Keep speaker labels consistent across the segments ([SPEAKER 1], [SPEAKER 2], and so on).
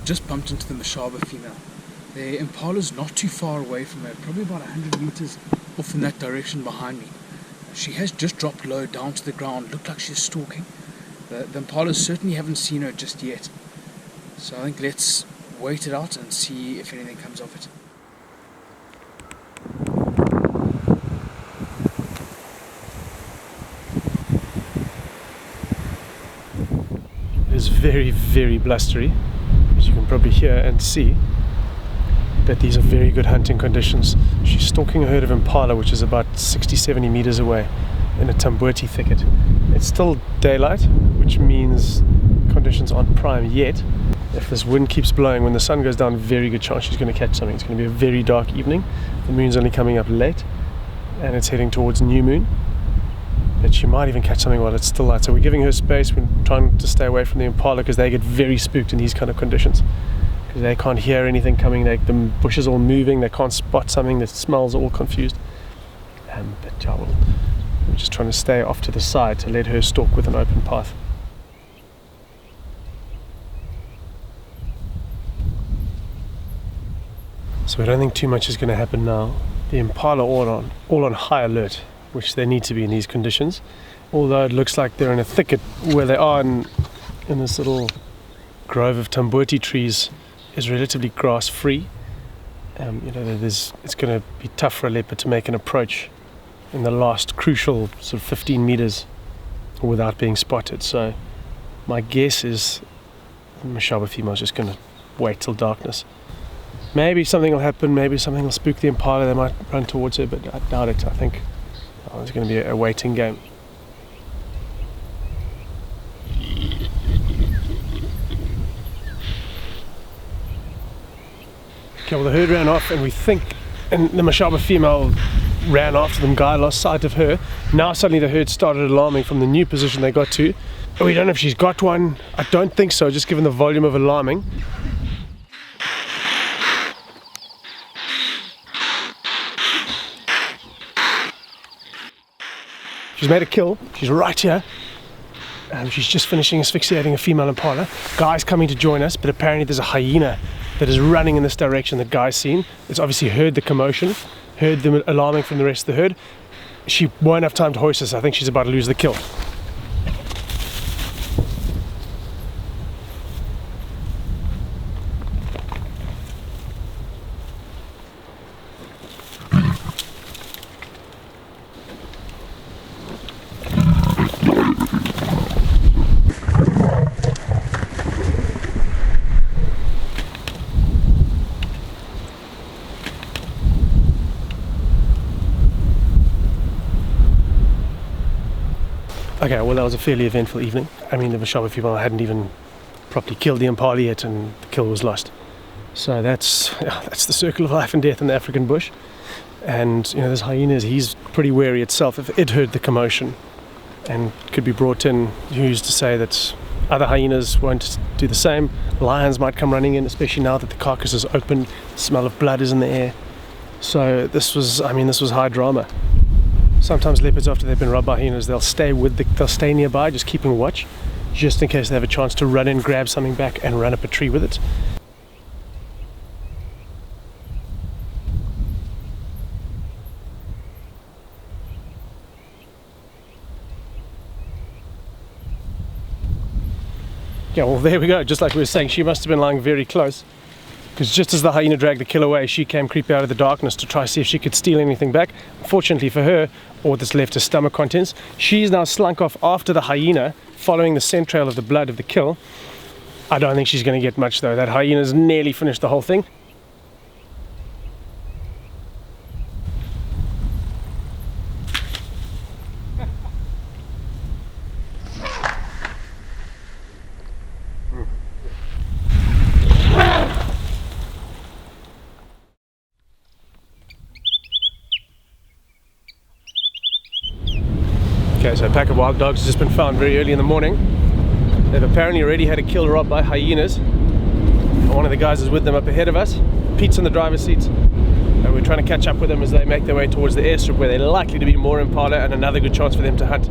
[SPEAKER 1] just bumped into the Mashaba female. The impala's not too far away from her, probably about 100 meters off in that direction behind me. She has just dropped low down to the ground, looked like she's stalking. The impalas certainly haven't seen her just yet. So I think let's wait it out and see if anything comes of it.
[SPEAKER 2] It is very, very blustery, as you can probably hear and see. But these are very good hunting conditions. She's stalking a herd of impala, which is about 60-70 meters away in a tamboti thicket. It's still daylight, which means conditions aren't prime yet. If this wind keeps blowing, when the sun goes down, very good chance she's going to catch something. It's going to be a very dark evening. The moon's only coming up late, and it's heading towards new moon. But she might even catch something while it's still light. So we're giving her space. We're trying to stay away from the impala because they get very spooked in these kind of conditions. Because they can't hear anything coming. The bushes all moving. They can't spot something. The smells are all confused. But yeah, we're just trying to stay off to the side to let her stalk with an open path. So I don't think too much is going to happen now. The impala are all on high alert, which they need to be in these conditions. Although it looks like they're in a thicket where they are in this little grove of tamboti trees is relatively grass free. It's going to be tough for a leopard to make an approach in the last crucial sort of 15 meters without being spotted. So my guess is the Mashaba female is just going to wait till darkness. Maybe something will happen, maybe something will spook the impala, they might run towards her, but I doubt it. I think it's going to be a waiting game. Okay, well the herd ran off, and the Mashaba female ran after them. Guy lost sight of her. Now suddenly the herd started alarming from the new position they got to. We don't know if she's got one. I don't think so, just given the volume of alarming. She's made a kill. She's right here. She's just finishing asphyxiating a female impala. Guy's coming to join us, but apparently there's a hyena that is running in this direction that Guy's seen. It's obviously heard the commotion, heard them alarming from the rest of the herd. She won't have time to hoist us. I think she's about to lose the kill. Okay, well that was a fairly eventful evening. I mean, the Mashaba female hadn't even properly killed the impala yet, and the kill was lost. So that's the circle of life and death in the African bush. And this hyena, he's pretty wary itself. If it heard the commotion and could be brought in, who's to say that other hyenas won't do the same? Lions might come running in, especially now that the carcass is open, the smell of blood is in the air. So this was high drama. Sometimes leopards, after they've been robbed by hyenas, they'll stay nearby, just keeping watch, just in case they have a chance to run in, grab something back, and run up a tree with it. Yeah, well there we go, just like we were saying, she must have been lying very close, because just as the hyena dragged the kill away, she came creeping out of the darkness to try to see if she could steal anything back. Fortunately for her, all that's left is stomach contents. She's now slunk off after the hyena, following the scent trail of the blood of the kill. I don't think she's going to get much though. That hyena's nearly finished the whole thing. Okay, so a pack of wild dogs has just been found very early in the morning. They've apparently already had a kill robbed by hyenas. One of the guys is with them up ahead of us. Pete's in the driver's seat. And we're trying to catch up with them as they make their way towards the airstrip where they're likely to be more impala and another good chance for them to hunt.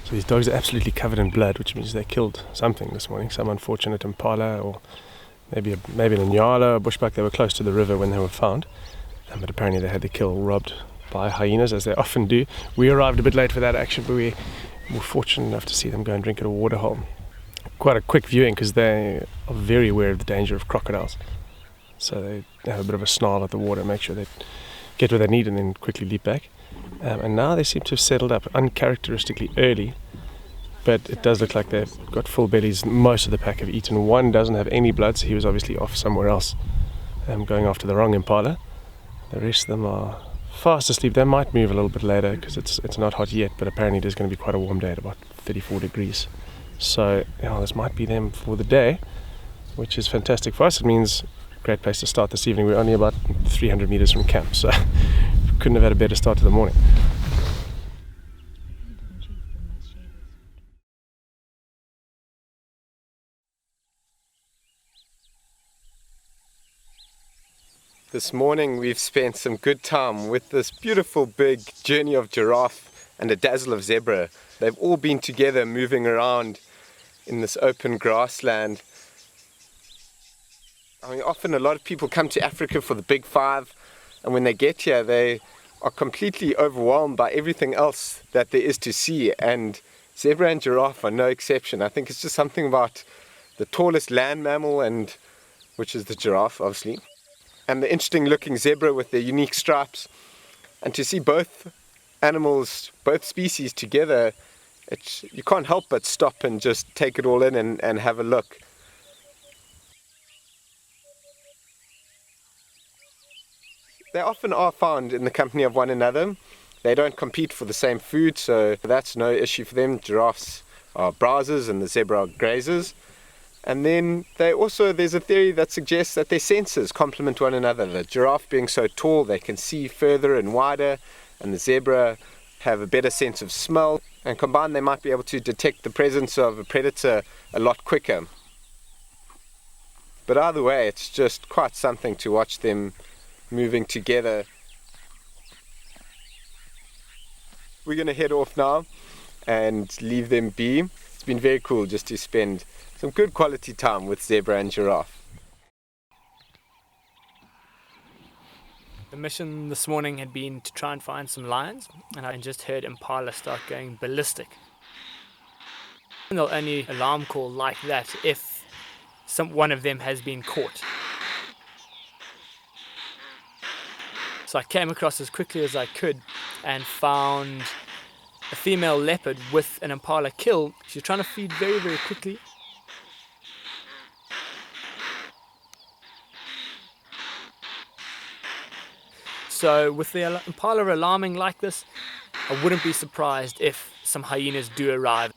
[SPEAKER 2] So these dogs are absolutely covered in blood, which means they killed something this morning, some unfortunate impala or maybe an impala or bushbuck. They were close to the river when they were found, but apparently they had the kill robbed by hyenas, as they often do. We arrived a bit late for that action, but we were fortunate enough to see them go and drink at a waterhole. Quite a quick viewing because they are very aware of the danger of crocodiles. So they have a bit of a snarl at the water, make sure they get what they need and then quickly leap back. And now they seem to have settled up uncharacteristically early, but it does look like they've got full bellies. Most of the pack have eaten. One doesn't have any blood, so he was obviously off somewhere else, going after the wrong impala. The rest of them are fast asleep. They might move a little bit later because it's not hot yet, but apparently it is going to be quite a warm day at about 34 degrees. So this might be them for the day, which is fantastic for us. It means great place to start this evening. We're only about 300 meters from camp, so couldn't have had a better start to the morning.
[SPEAKER 3] This morning we've spent some good time with this beautiful big journey of giraffe and a dazzle of zebra. They've all been together moving around in this open grassland. I mean, often a lot of people come to Africa for the big five, and when they get here they are completely overwhelmed by everything else that there is to see, and zebra and giraffe are no exception. I think it's just something about the tallest land mammal, and which is the giraffe obviously, and the interesting looking zebra with their unique stripes, and to see both animals, both species together, you can't help but stop and just take it all in and have a look. They often are found in the company of one another. They don't compete for the same food, so that's no issue for them. Giraffes are browsers and the zebra are grazers. And then there's a theory that suggests that their senses complement one another. The giraffe being so tall, they can see further and wider, and the zebra have a better sense of smell, and combined they might be able to detect the presence of a predator a lot quicker. But either way, it's just quite something to watch them moving together. We're going to head off now and leave them be. It's been very cool just to spend some good quality time with zebra and giraffe.
[SPEAKER 4] The mission this morning had been to try and find some lions, and I just heard impala start going ballistic. And they'll only alarm call like that if one of them has been caught. So I came across as quickly as I could and found a female leopard with an impala kill. She was trying to feed very, very quickly. So with the impala alarming like this, I wouldn't be surprised if some hyenas do arrive.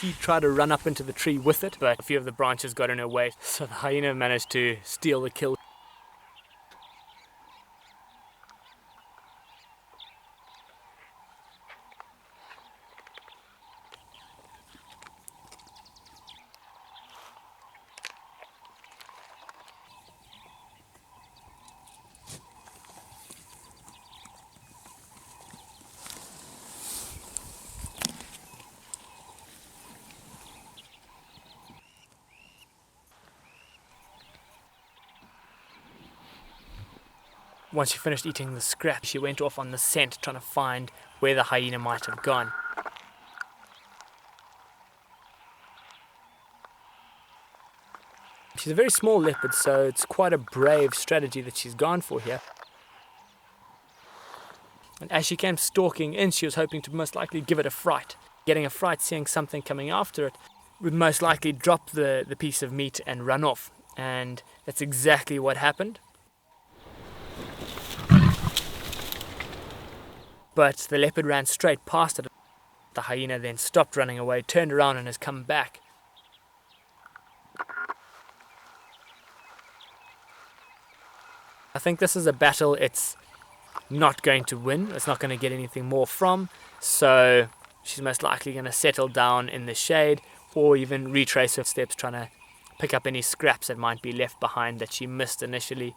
[SPEAKER 4] She tried to run up into the tree with it, but a few of the branches got in her way, so the hyena managed to steal the kill. Once she finished eating the scrap, she went off on the scent trying to find where the hyena might have gone. She's a very small leopard, so it's quite a brave strategy that she's gone for here. And as she came stalking in, she was hoping to most likely give it a fright. Getting a fright, seeing something coming after it, would most likely drop the piece of meat and run off. And that's exactly what happened. But the leopard ran straight past it. The hyena then stopped running away, turned around and has come back. I think this is a battle, it's not going to win. It's not going to get anything more from. So she's most likely going to settle down in the shade or even retrace her steps, trying to pick up any scraps that might be left behind that she missed initially.